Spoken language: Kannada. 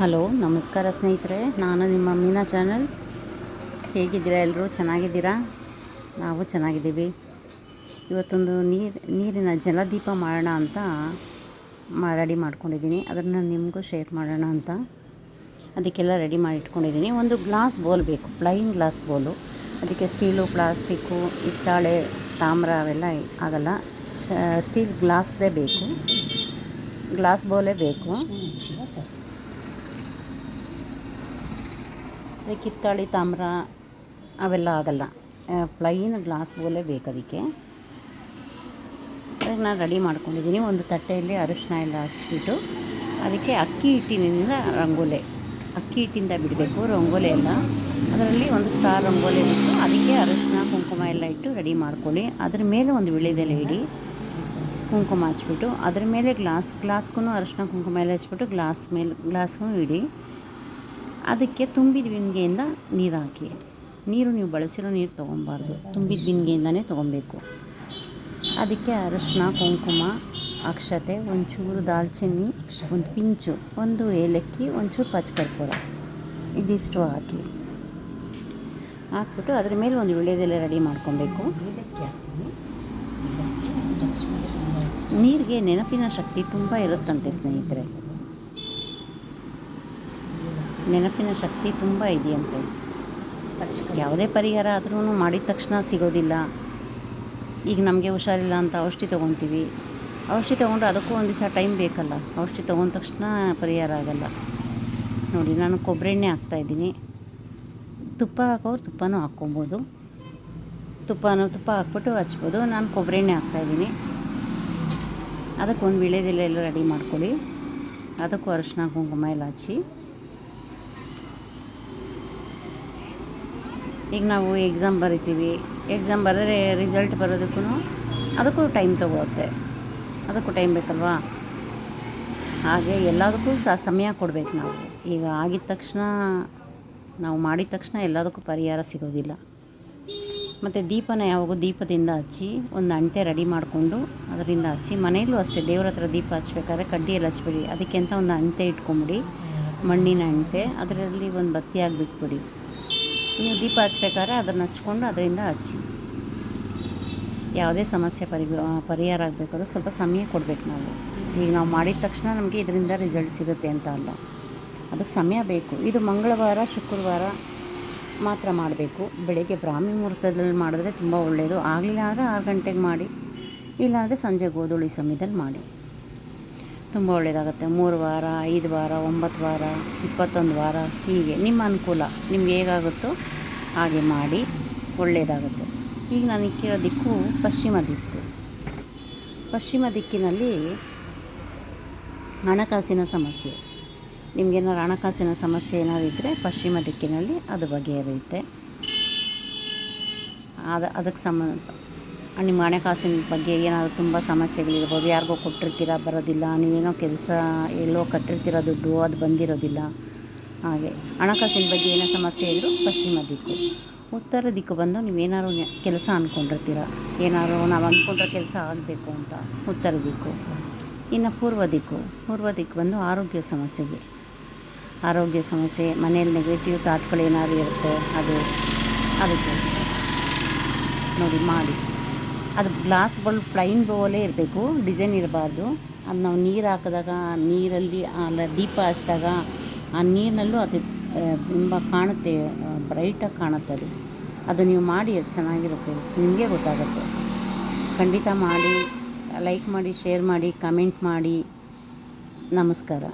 ಹಲೋ ನಮಸ್ಕಾರ ಸ್ನೇಹಿತರೆ, ನಾನು ನಿಮ್ಮ ಮೀನಾ ಚಾನಲ್. ಹೇಗಿದ್ದೀರಾ? ಎಲ್ಲರೂ ಚೆನ್ನಾಗಿದ್ದೀರಾ? ನಾವು ಚೆನ್ನಾಗಿದ್ದೀವಿ. ಇವತ್ತೊಂದು ನೀರಿನ ಜಲದೀಪ ಮಾಡೋಣ ಅಂತ ರೆಡಿ ಮಾಡ್ಕೊಂಡಿದ್ದೀನಿ. ಅದನ್ನು ನಿಮಗೂ ಶೇರ್ ಮಾಡೋಣ ಅಂತ ಅದಕ್ಕೆಲ್ಲ ರೆಡಿ ಮಾಡಿ ಇಟ್ಕೊಂಡಿದ್ದೀನಿ. ಒಂದು ಗ್ಲಾಸ್ ಬೌಲ್ ಬೇಕು, ಪ್ಲೈನ್ ಗ್ಲಾಸ್ ಬೌಲು. ಅದಕ್ಕೆ ಸ್ಟೀಲು, ಪ್ಲಾಸ್ಟಿಕ್ಕು, ಹಿತ್ತಾಳೆ, ತಾಮ್ರ ಅವೆಲ್ಲ ಆಗಲ್ಲ. ಸ್ಟೀಲ್ ಗ್ಲಾಸ್ದೇ ಬೇಕು, ಗ್ಲಾಸ್ ಬೌಲೇ ಬೇಕು. ಅದಕ್ಕೆ ಹಿತ್ತಾಳೆ, ತಾಮ್ರ ಅವೆಲ್ಲ ಆಗಲ್ಲ. ಪ್ಲೈನ್ ಗ್ಲಾಸ್ ಬೌಲೇ ಬೇಕು. ಅದಕ್ಕೆ ನಾನು ರೆಡಿ ಮಾಡ್ಕೊಂಡಿದ್ದೀನಿ. ಒಂದು ತಟ್ಟೆಯಲ್ಲಿ ಅರಿಶಿನ ಎಲ್ಲ ಹಚ್ಬಿಟ್ಟು ಅದಕ್ಕೆ ಅಕ್ಕಿ ಹಿಟ್ಟಿನಿಂದ ಅಕ್ಕಿ ಹಿಟ್ಟಿಂದ ಬಿಡಬೇಕು ರಂಗೋಲಿ ಎಲ್ಲ. ಅದರಲ್ಲಿ ಒಂದು ಸ್ಟಾರ್ ರಂಗೋಲಿ ಬಿಟ್ಟು ಅದಕ್ಕೆ ಅರಿಶಿನ, ಕುಂಕುಮ ಎಲ್ಲ ಇಟ್ಟು ರೆಡಿ ಮಾಡ್ಕೊಳ್ಳಿ. ಅದ್ರ ಮೇಲೆ ಒಂದು ವೀಳ್ಯದೆಲೆ ಇಡಿ, ಕುಂಕುಮ ಹಚ್ಬಿಟ್ಟು ಅದ್ರ ಮೇಲೆ ಗ್ಲಾಸ್ಗೂ ಅರಿಶಿನ, ಕುಂಕುಮ ಎಲ್ಲ ಹಚ್ಬಿಟ್ಟು ಗ್ಲಾಸ್ಗೂ ಇಡಿ. ಅದಕ್ಕೆ ತುಂಬಿದ ಬಿಂದಿಗೆಯಿಂದ ನೀರು ಹಾಕಿ. ನೀರು ನೀವು ಬಳಸಿರೋ ನೀರು ತೊಗೊಬಾರ್ದು, ತುಂಬಿದ ಬಿಂದಿಗೆಯಿಂದನೇ ತೊಗೊಬೇಕು. ಅದಕ್ಕೆ ಅರಿಶಿನ, ಕುಂಕುಮ, ಅಕ್ಷತೆ, ಒಂಚೂರು ದಾಲ್ಚಿನ್ನಿ, ಒಂದು ಪಿಂಚು, ಒಂದು ಏಲಕ್ಕಿ, ಒಂಚೂರು ಪಚ್ಚಕರ್ಪೂರ, ಇದಿಷ್ಟು ಹಾಕ್ಬಿಟ್ಟು ಅದ್ರ ಮೇಲೆ ಒಂದು ವೀಳ್ಯದೆಲೆ ರೆಡಿ ಮಾಡ್ಕೊಬೇಕು. ನೀರಿಗೆ ನೆನಪಿನ ಶಕ್ತಿ ತುಂಬ ಇರುತ್ತಂತೆ ಸ್ನೇಹಿತರೆ. ನೆನಪಿನ ಶಕ್ತಿ ತುಂಬ ಇದೆಯಂತೆ. ಯಾವುದೇ ಪರಿಹಾರ ಆದ್ರೂ ಮಾಡಿದ ತಕ್ಷಣ ಸಿಗೋದಿಲ್ಲ. ಈಗ ನಮಗೆ ಹುಷಾರಿಲ್ಲ ಅಂತ ಔಷಧಿ ತೊಗೊತೀವಿ. ಔಷಧಿ ತೊಗೊಂಡು ಅದಕ್ಕೂ ಒಂದು ದಿವಸ ಟೈಮ್ ಬೇಕಲ್ಲ. ಔಷಧಿ ತೊಗೊಂಡ ತಕ್ಷಣ ಪರಿಹಾರ ಆಗಲ್ಲ. ನೋಡಿ, ನಾನು ಕೊಬ್ಬರಿ ಎಣ್ಣೆ ಹಾಕ್ತಾಯಿದ್ದೀನಿ. ತುಪ್ಪ ಹಾಕೋರು ತುಪ್ಪನೂ ಹಾಕ್ಕೊಬೋದು. ತುಪ್ಪ ಹಾಕ್ಬಿಟ್ಟು ಹಚ್ಬೋದು. ನಾನು ಕೊಬ್ಬರಿ ಎಣ್ಣೆ ಹಾಕ್ತಾಯಿದ್ದೀನಿ. ಅದಕ್ಕೆ ಒಂದು ವೀಳ್ಯದೆಲೆ ಎಲ್ಲ ರೆಡಿ ಮಾಡ್ಕೊಳ್ಳಿ. ಅದಕ್ಕೂ ಅರಿಶಿನ, ಕುಂಕುಮ ಎಲ್ಲ ಹಚ್ಚಿ. ಈಗ ನಾವು ಎಕ್ಸಾಮ್ ಬರಿತೀವಿ. ಎಕ್ಸಾಮ್ ಬರೆದ್ರೆ ರಿಸಲ್ಟ್ ಬರೋದಕ್ಕೂ ಅದಕ್ಕೂ ಟೈಮ್ ತೊಗೊಳುತ್ತೆ. ಅದಕ್ಕೂ ಟೈಮ್ ಬೇಕಲ್ವಾ? ಹಾಗೆ ಎಲ್ಲದಕ್ಕೂ ಸಮಯ ಕೊಡಬೇಕು ನಾವು. ಈಗ ಆಗಿದ ತಕ್ಷಣ, ನಾವು ಮಾಡಿದ ತಕ್ಷಣ ಎಲ್ಲದಕ್ಕೂ ಪರಿಹಾರ ಸಿಗೋದಿಲ್ಲ. ಮತ್ತು ದೀಪನ ಯಾವಾಗೂ ದೀಪದಿಂದ ಹಚ್ಚಿ, ಒಂದು ಅಂಟೆ ರೆಡಿ ಮಾಡಿಕೊಂಡು ಅದರಿಂದ ಹಚ್ಚಿ. ಮನೆಯಲ್ಲೂ ಅಷ್ಟೇ, ದೇವ್ರ ಹತ್ರ ದೀಪ ಹಚ್ಬೇಕಾದ್ರೆ ಕಡ್ಡಿಯಲ್ಲಿ ಹಚ್ಬಿಡಿ. ಅದಕ್ಕೆ ಅಂತ ಒಂದು ಅಂಟೆ ಇಟ್ಕೊಂಬಿಡಿ, ಮಣ್ಣಿನ ಅಂಟೆ. ಅದರಲ್ಲಿ ಒಂದು ಬತ್ತಿ ಆಗಿಬಿಟ್ಬಿಡಿ. ನೀವು ದೀಪ ಹಚ್ಬೇಕಾದ್ರೆ ಅದನ್ನು ಹಚ್ಕೊಂಡು ಅದರಿಂದ ಹಚ್ಚಿ. ಯಾವುದೇ ಸಮಸ್ಯೆ ಪರಿಹಾರ ಆಗಬೇಕಾದ್ರೂ ಸ್ವಲ್ಪ ಸಮಯ ಕೊಡಬೇಕು ನಾವು. ಈಗ ನಾವು ಮಾಡಿದ ತಕ್ಷಣ ನಮಗೆ ಇದರಿಂದ ರಿಸಲ್ಟ್ ಸಿಗುತ್ತೆ ಅಂತ ಅಲ್ಲ, ಅದಕ್ಕೆ ಸಮಯ ಬೇಕು. ಇದು ಮಂಗಳವಾರ, ಶುಕ್ರವಾರ ಮಾತ್ರ ಮಾಡಬೇಕು. ಬೆಳಗ್ಗೆ ಬ್ರಾಹ್ಮಿ ಮುಹೂರ್ತದಲ್ಲಿ ಮಾಡಿದ್ರೆ ತುಂಬ ಒಳ್ಳೆಯದು. ಆಗಲಿಲ್ಲ ಅಂದರೆ 6 ಗಂಟೆಗೆ ಮಾಡಿ, ಇಲ್ಲಾಂದರೆ ಸಂಜೆ ಗೋಧೂಳಿ ಸಮಯದಲ್ಲಿ ಮಾಡಿ. ತುಂಬ ಒಳ್ಳೆಯದಾಗುತ್ತೆ. 3 ವಾರ, 5 ವಾರ, 9 ವಾರ, 21 ವಾರ, ಹೀಗೆ ನಿಮ್ಮ ಅನುಕೂಲ. ನಿಮ್ಗೆ ಹೇಗಾಗುತ್ತೋ ಹಾಗೆ ಮಾಡಿ, ಒಳ್ಳೆಯದಾಗುತ್ತೆ. ಈಗ ನಾನು ಇಕ್ಕಿರೋ ದಿಕ್ಕು ಪಶ್ಚಿಮ ದಿಕ್ಕು. ಪಶ್ಚಿಮ ದಿಕ್ಕಿನಲ್ಲಿ ಹಣಕಾಸಿನ ಸಮಸ್ಯೆ, ನಿಮಗೇನಾದ್ರು ಹಣಕಾಸಿನ ಸಮಸ್ಯೆ ಏನಾದ್ರು ಇದ್ದರೆ ಪಶ್ಚಿಮ ದಿಕ್ಕಿನಲ್ಲಿ ಅದು ಬಗೆಹರಿಯುತ್ತೆ. ಅದಕ್ಕೆ ನಿಮ್ಮ ಹಣಕಾಸಿನ ಬಗ್ಗೆ ಏನಾದರೂ ತುಂಬ ಸಮಸ್ಯೆಗಳಿರ್ಬೋದು. ಯಾರಿಗೋ ಕೊಟ್ಟಿರ್ತೀರ, ಬರೋದಿಲ್ಲ. ನೀವೇನೋ ಕೆಲಸ ಎಲ್ಲೋ ಕಟ್ಟಿರ್ತೀರ, ದುಡ್ಡು ಅದು ಬಂದಿರೋದಿಲ್ಲ. ಹಾಗೆ ಹಣಕಾಸಿನ ಬಗ್ಗೆ ಏನೋ ಸಮಸ್ಯೆ ಇದ್ದರೂ ಪಶ್ಚಿಮ ದಿಕ್ಕು. ಉತ್ತರ ದಿಕ್ಕು ಬಂದು ನೀವೇನಾದ್ರು ಕೆಲಸ ಅಂದ್ಕೊಂಡಿರ್ತೀರ, ಏನಾದ್ರು ನಾವು ಅಂದ್ಕೊಂಡ್ರೆ ಕೆಲಸ ಆಗಬೇಕು ಅಂತ, ಉತ್ತರ ದಿಕ್ಕು. ಇನ್ನು ಪೂರ್ವ ದಿಕ್ಕು ಬಂದು ಆರೋಗ್ಯ ಸಮಸ್ಯೆ, ಮನೆಯಲ್ಲಿ ನೆಗೆಟಿವ್ ಥಾಟ್ಗಳು ಏನಾದ್ರು ಇರುತ್ತೆ, ಅದಕ್ಕೆ ನೋಡಿ ಮಾಡಿ. ಅದು ಗ್ಲಾಸ್ ಪ್ಲೈನ್ ಬೌಲೇ ಇರಬೇಕು, ಡಿಸೈನ್ ಇರಬಾರ್ದು. ಅದು ನಾವು ನೀರು ಹಾಕಿದಾಗ, ನೀರಲ್ಲಿ ದೀಪ ಹಚ್ಚಿದಾಗ ಆ ನೀರಿನಲ್ಲೂ ಅದು ತುಂಬ ಕಾಣುತ್ತೆ, ಬ್ರೈಟಾಗಿ ಕಾಣುತ್ತೆ. ಅದು ನೀವು ಮಾಡಿ, ಅದು ಚೆನ್ನಾಗಿರುತ್ತೆ, ನಿಮಗೆ ಗೊತ್ತಾಗುತ್ತೆ. ಖಂಡಿತ ಮಾಡಿ. ಲೈಕ್ ಮಾಡಿ, ಶೇರ್ ಮಾಡಿ, ಕಮೆಂಟ್ ಮಾಡಿ. ನಮಸ್ಕಾರ.